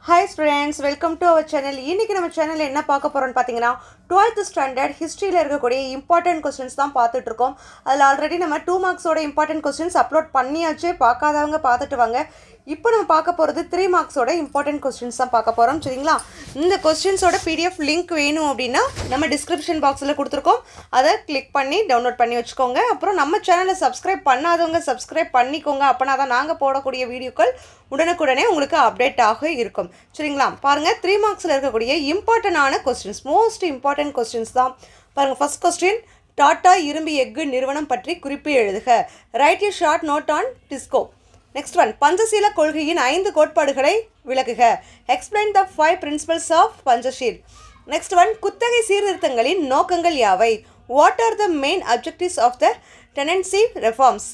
Hi students, welcome to our channel. இன்னைக்கு நம்ம சேனல்ல என்ன பார்க்க போறோம்னு பாத்தீங்கன்னா 12th ஸ்டாண்டர்ட் ஹிஸ்டரியில இருக்கக்கூடிய இம்பார்ட்டன்ட் क्वेश्चंस தான் பார்த்துட்டு இருக்கோம். அதுல ஆல்ரெடி நம்ம 2 மார்க்ஸோட இம்பார்ட்டன்ட் क्वेश्चंस அப்லோட் பண்ணியாச்சு. பார்க்காதவங்க பார்த்துட்டு வாங்க. இப்போ நம்ம பார்க்க போறது 3 மார்க்ஸோட இம்பார்ட்டன்ட் क्वेश्चंस தான் பார்க்க போறோம். சரிங்களா? இந்த क्वेश्चंसோட PDF லிங்க் வேணும் அப்படினா நம்ம டிஸ்கிரிப்ஷன் பாக்ஸ்ல கொடுத்திருக்கோம். அதை கிளிக் பண்ணி டவுன்லோட் பண்ணி வச்சுக்கோங்க. அப்புறம் நம்ம சேனலை சப்ஸ்கிரைப் பண்ணாதவங்க சப்ஸ்கிரைப் பண்ணிக்கோங்க. அப்பனா தான் நாங்க போடக்கூடிய வீடியோக்கள் உடனுக்குடனே உங்களுக்கு அப்டேட் ஆக இருக்கும். சரிங்களா? பாருங்க 3 மார்க்ஸ்ல இருக்கக்கூடிய இம்பார்ட்டன்டான क्वेश्चंस, மோஸ்ட் இம்பார்ட்டன்ட் क्वेश्चंस தான். பாருங்க ஃபர்ஸ்ட் क्वेश्चन, டாடா இரும்பு எஃகு நிறுவனம் பற்றி குறிப்பு எழுதுக. Write a short note on disco. Next one, Panchsheel கொள்கையின் 5 கோட்பாடுகளை விளக்குக. Explain the 5 principles of Panchsheel. Next one, குத்தகை சீர்திருத்தங்களின் நோக்கங்கள் யாவை? What are the main objectives of the tenancy reforms?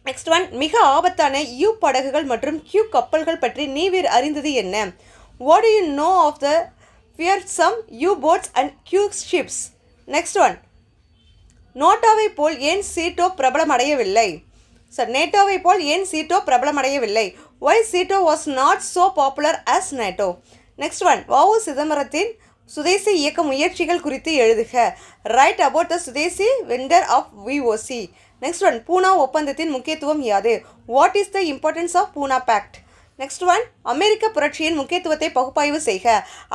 Next one, மிக ஆபத்தான யூ படகுகள் மற்றும் கியூ கப்பல்கள் பற்றி நீவிர் அறிந்தது என்ன? What do you know of the fearsome U boats and Q ships? Next one, நோட்டோவை போல் ஏன் சீட்டோ பிரபலமடையவில்லை? சார், நேட்டோவை போல் ஏன் சீட்டோ பிரபலமடையவில்லை? Why SEATO was not so popular as NATO? Next one, வஉ சிதம்பரத்தின் சுதேசி இயக்க முயற்சிகள் குறித்து எழுதுக. Write about the swadeshi venture of VOC. Next one, Poona ஒப்பந்தத்தின் முக்கியத்துவம் யாது? What is the importance of Poona pact? Next one, அமெரிக்க புரட்சியின் முக்கியத்துவத்தை பகுப்பாய்வு செய்க.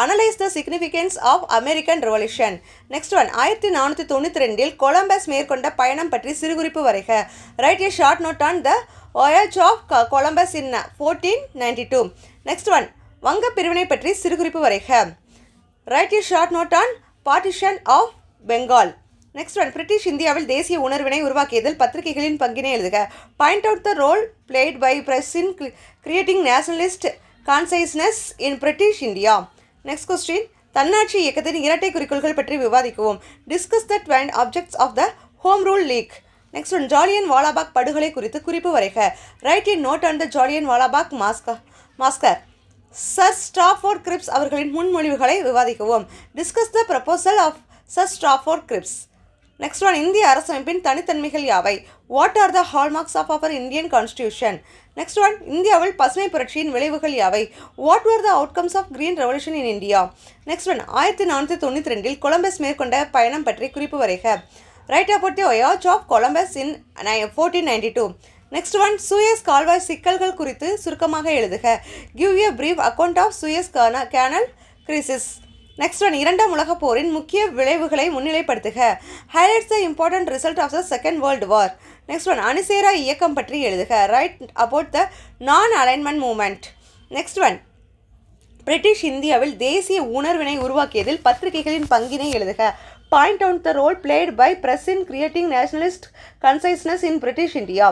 Analyse the significance of American revolution. Next one, 1492 Columbus மேற்கொண்ட பயணம் பற்றி சிறுகுறிப்பு வரைக. Write a short note on the voyage of Columbus in 1492. Next one, வங்க பிரிவினை பற்றி சிறுகுறிப்பு வரைக. Write a short note on partition of Bengal. Next one, British இந்தியாவில் தேசிய உணர்வினை உருவாக்கியதில் பத்திரிகைகளின் பங்கினை எழுதுக. Point out the role played by press in creating nationalist consciousness in British India. Next question, தன்னாட்சி இயக்கத்தின் இரட்டை குறிக்கோள்கள் பற்றி விவாதிக்கவும். Discuss the 12 objects of the home rule league. Next one, Jallianwala வாலாபாக் படுகொலை குறித்து குறிப்பு வரைக. Write a note on the Jallianwala வாலாபாக் மாஸ்கர். சர் ஸ்டாஃபோர்ட் கிரிப்ஸ் அவர்களின் முன்மொழிவுகளை விவாதிக்கவும். Discuss the proposal of sir Stafford Cripps. Next one, இந்திய அரசமைப்பின் தனித்தன்மைகள் யாவை? What are the hallmarks of our Indian constitution? Next one, இந்தியாவில் பசுமை புரட்சியின் விளைவுகள் யாவை? What were the outcomes of green revolution in India? Next one, 1492 Columbus மேற்கொண்ட பயணம் பற்றி குறிப்பு வரைக. Write about the voyage of Columbus in 1492. Next one, Suez கால்வாய் சிக்கல்கள் குறித்து சுருக்கமாக எழுதுக. Give a brief account of Suez canal crisis. Next one, இரண்டாம் உலகப் போரின் முக்கிய விளைவுகளை முன்னிலைப்படுத்துக. Highlights the important result of the second world war. Next one, அணிசேரா இயக்கம் பற்றி எழுதுக. Write about the non alignment movement. Next one, British இந்தியாவில் தேசிய உணர்வினை உருவாக்கியதில் பத்திரிகைகளின் பங்கினை எழுதுக. Point out the role played by press in creating nationalist consciousness in British India.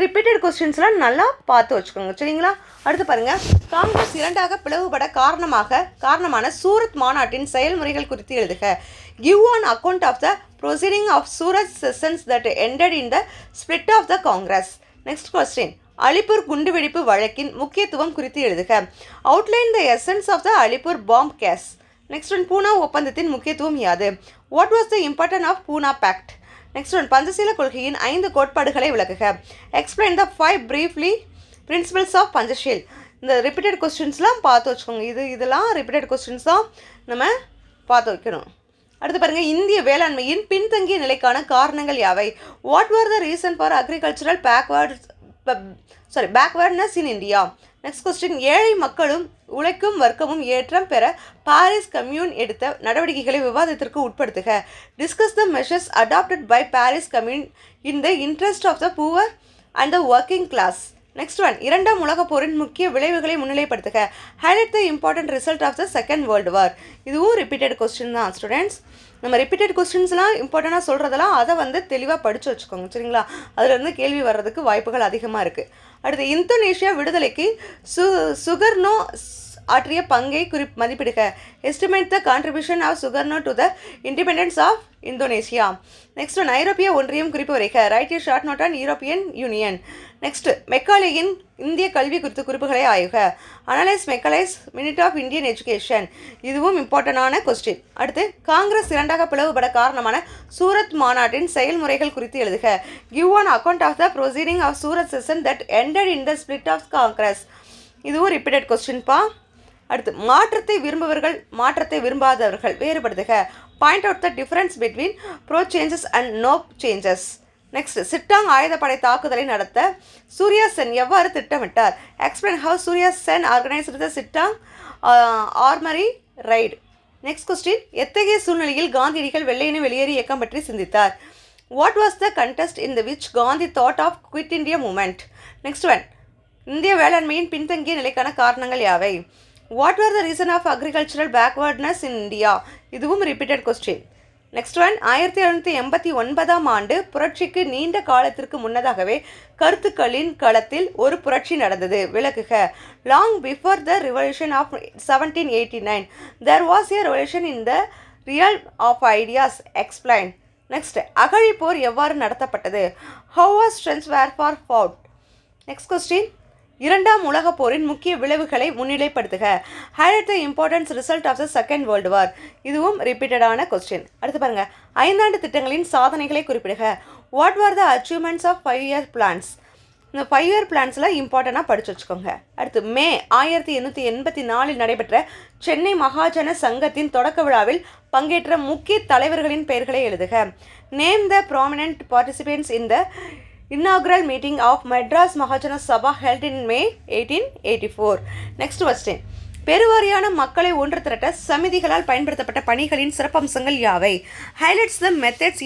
Repeated கொஸ்டின்ஸ்லாம் நல்லா பார்த்து வச்சுக்கோங்க. சரிங்களா? அடுத்து பாருங்கள், காங்கிரஸ் இரண்டாக பிளவுபட காரணமான சூரத் மாநாட்டின் செயல்முறைகள் குறித்து எழுதுக. Give an account of the proceeding of Surat sessions that ended in the split of the Congress. Next question, Alipore குண்டுவெடிப்பு வழக்கின் முக்கியத்துவம் குறித்து எழுதுக. Outline the essence of the Alipore bomb case. Next one, Poona ஒப்பந்தத்தின் முக்கியத்துவம் யாது? What was the important of Poona pact? Next one, Panchsheel கொள்கையின் 5 கோட்பாடுகளை விளக்குக. Explain the 5 briefly principles of Panchsheel. இந்த ரிப்பீட்டட் கொஸ்டின்ஸ்லாம் பார்த்து வச்சுக்கோங்க. இதெல்லாம் ரிப்பீட்டட் கொஸ்டின்ஸ் தான் நம்ம பார்த்து வைக்கணும். அடுத்து பாருங்கள், இந்திய வேளாண்மையின் பின்தங்கிய நிலைக்கான காரணங்கள் யாவை? What were the reason for agricultural backwardness in India? Next question, ஏழை மக்களும் உழைக்கும் வர்க்கமும் ஏற்றம் பெற பாரிஸ் கம்யூன் எடுத்த நடவடிக்கைகளை விவாதத்திற்கு உட்படுத்துக. Discuss the measures adopted by Paris commune in the interest of the poor and the working class. Next one, இரண்டாம் உலகப் போரின் முக்கிய விளைவுகளை முன்னிலைப்படுத்துக. Highlight the important result of the second world war. இதுவும் ரிப்பீட்டட் கொஸ்டின் தான் ஸ்டூடெண்ட்ஸ். நம்ம repeated கொஸ்டின்ஸ்லாம் இம்பார்ட்டண்ட்டாக சொல்கிறதெல்லாம் அதை தெளிவாக படித்து வச்சுக்கோங்க. சரிங்களா? அதில் கேள்வி வர்றதுக்கு வாய்ப்புகள் அதிகமாக இருக்குது. அடுத்து, இந்தோனேஷியா விடுதலைக்கு சுகர்னோ ஆற்றிய பங்கை மதிப்பிடுக. Estimate the contribution of Sukarno to the independence of Indonesia. Next one, ஐரோப்பிய ஒன்றியம் குறிப்பு வரைக. Write a short note on European union. Next, மெக்காலேயின் இந்திய கல்வி குறித்த குறிப்புகளை ஆய்வுக. Analyse Macaulay's minute of Indian education. இதுவும் இம்பார்ட்டண்டான கொஸ்டின். அடுத்து, காங்கிரஸ் இரண்டாக பிளவுபட காரணமான சூரத் மாநாட்டின் செயல்முறைகள் குறித்து எழுதுக. Give an account of the proceeding of Surat session that ended in the split of Congress. இதுவும் ரிப்பீட்டட் கொஸ்டின்ப்பா. அடுத்து மாற்றத்தை விரும்புபவர்கள் மாற்றத்தை விரும்பாதவர்கள் வேறுபடுத்துக. Point out the difference between pro changes and no changes. Next, Chittagong ஆயுதப்படை தாக்குதலை நடத்த சூர்யா சென் எவ்வாறு திட்டமிட்டார்? Explain how Surya Sen organised the Chittagong armoury raid. Next question, எத்தகைய சூழ்நிலையில் காந்தியடிகள் வெள்ளையனே வெளியேறு இயக்கம் பற்றி சிந்தித்தார்? What was the contest in the which Gandhi thought of quit India movement? Next one, இந்திய வேளாண்மையின் பின்தங்கிய நிலைக்கான காரணங்கள் யாவை? What are the reason of agricultural backwardness in India? இதுவும் ரிப்பீட்டட் கொஸ்டின். நெக்ஸ்ட் ஒன், 1789ஆம் ஆண்டு புரட்சிக்கு நீண்ட காலத்திற்கு முன்னதாகவே கருத்துக்களின் களத்தில் ஒரு புரட்சி நடந்தது. விளக்குக. Long before the revolution of 1789 there was a revolution in the realm of ideas. Explain. Next, அகழிப்போர் எவ்வாறு நடத்தப்பட்டது? How was trenches warfare fought. Next question, இரண்டாம் உலகப் போரின் முக்கிய விளைவுகளை முன்னிலைப்படுத்துக. Highlight the importance result of the second world war. இதுவும் ரிப்பீட்டடான கொஸ்டின். அடுத்து பாருங்க, ஐந்தாண்டு திட்டங்களின் சாதனைகளை குறிப்பிடுக. What are the achievements of 5 year plans? இந்த 5 இயர் பிளான்ஸில் இம்பார்ட்டண்ட்டாக படித்து வச்சுக்கோங்க. அடுத்து, மே 1884 நடைபெற்ற சென்னை மகாஜன சங்கத்தின் தொடக்க விழாவில் பங்கேற்ற முக்கிய தலைவர்களின் பெயர்களை எழுதுக. Name the prominent participants in the inaugural meeting of Madras Mahajana Sabha held in May 1884. Next question. பெருவாரியான மக்களை ஒன்று திரட்ட சமிதிகளால் பயன்படுத்தப்பட்ட பணிகளின் சிறப்பம்சங்கள் யாவை? Highlights the methods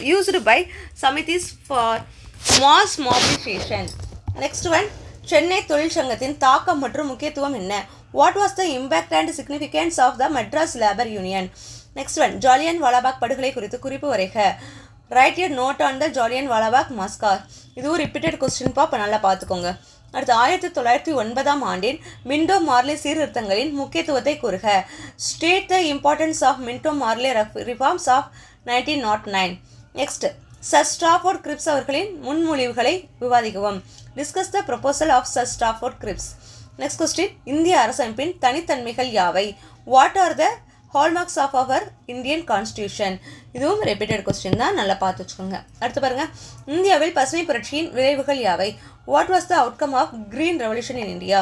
used by சமிதிஸ் for mass mobilization. Next one. Chennai தொழிற்சங்கத்தின் தாக்கம் மற்றும் முக்கியத்துவம் என்ன? What was the impact and significance of the Madras Labour Union? Next one. Jallian வாலாபாக் படுகொலை குறித்து குறிப்பு வரைக. Write a note on the Jallianwala வாலாபாக் மாஸ்கார். இதுவும் ரிப்பீட்டட் கொஸ்டின்ப்பா, இப்போ நல்லா பார்த்துக்கோங்க. அடுத்து, 1909ஆம் ஆண்டின் மின்டோ மார்லே சீர்திருத்தங்களின் முக்கியத்துவத்தை கூறுக. State the importance of Minto Morley reforms of 1909. Next, sir Stafford Cripps அவர்களின் முன்மொழிவுகளை விவாதிக்கவும். Discuss the proposal of sir Stafford Cripps. Next question, இந்திய அரசமைப்பின் தனித்தன்மைகள் யாவை? What are the hallmarks of our Indian constitution. இதுவும் ரிப்பீட்டட் கொஸ்டின் தான், நல்லா பார்த்து வச்சுக்கோங்க. அடுத்து பாருங்க, இந்தியாவில் பசுமை புரட்சியின் விளைவுகள் யாவை? What was the outcome of green revolution in India?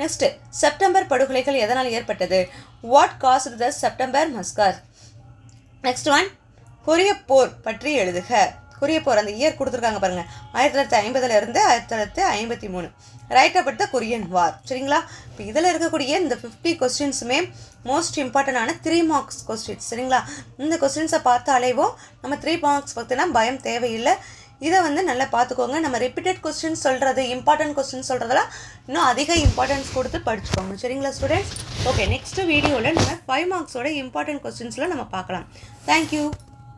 Next, September படுகொலைகள் எதனால் ஏற்பட்டது? What caused the September massacre? Next one, கொரிய போர் பற்றி எழுதுக. கொரிய போர் அந்த இயர் கொடுத்துருக்காங்க பாருங்க, 1950 இருந்து 1953. ரைட் அபவுட் த கொரியன் வார். சரிங்களா? இப்போ இதில் இருக்கக்கூடிய இந்த 50 கொஸ்டின்ஸுமே மோஸ்ட் இம்பார்ட்டண்டான 3 மார்க்ஸ் கொஸ்டின்ஸ். சரிங்களா? இந்த கொஸ்டின்ஸை பார்த்தாலேவும் நம்ம 3 மார்க்ஸ் பார்த்தீங்கன்னா பயம் தேவையில்லை. இதை நல்லா பார்த்துக்கோங்க. நம்ம ரிப்பீட்டட் கொஸ்டின்ஸ் சொல்கிறது, இம்பார்ட்டன்ட் கொஸ்டின்ஸ் சொல்கிறதெல்லாம் இன்னும் அதிக இம்பார்ட்டன்ஸ் கொடுத்து படிச்சுக்கோங்க. சரிங்களா ஸ்டூடெண்ட்ஸ்? ஓகே, நெக்ஸ்ட் வீடியோவில் நம்ம 5 மார்க்ஸோட இம்பார்ட்டன்ட் கொஸ்டின்ஸில் நம்ம பார்க்கலாம். தேங்க்யூ.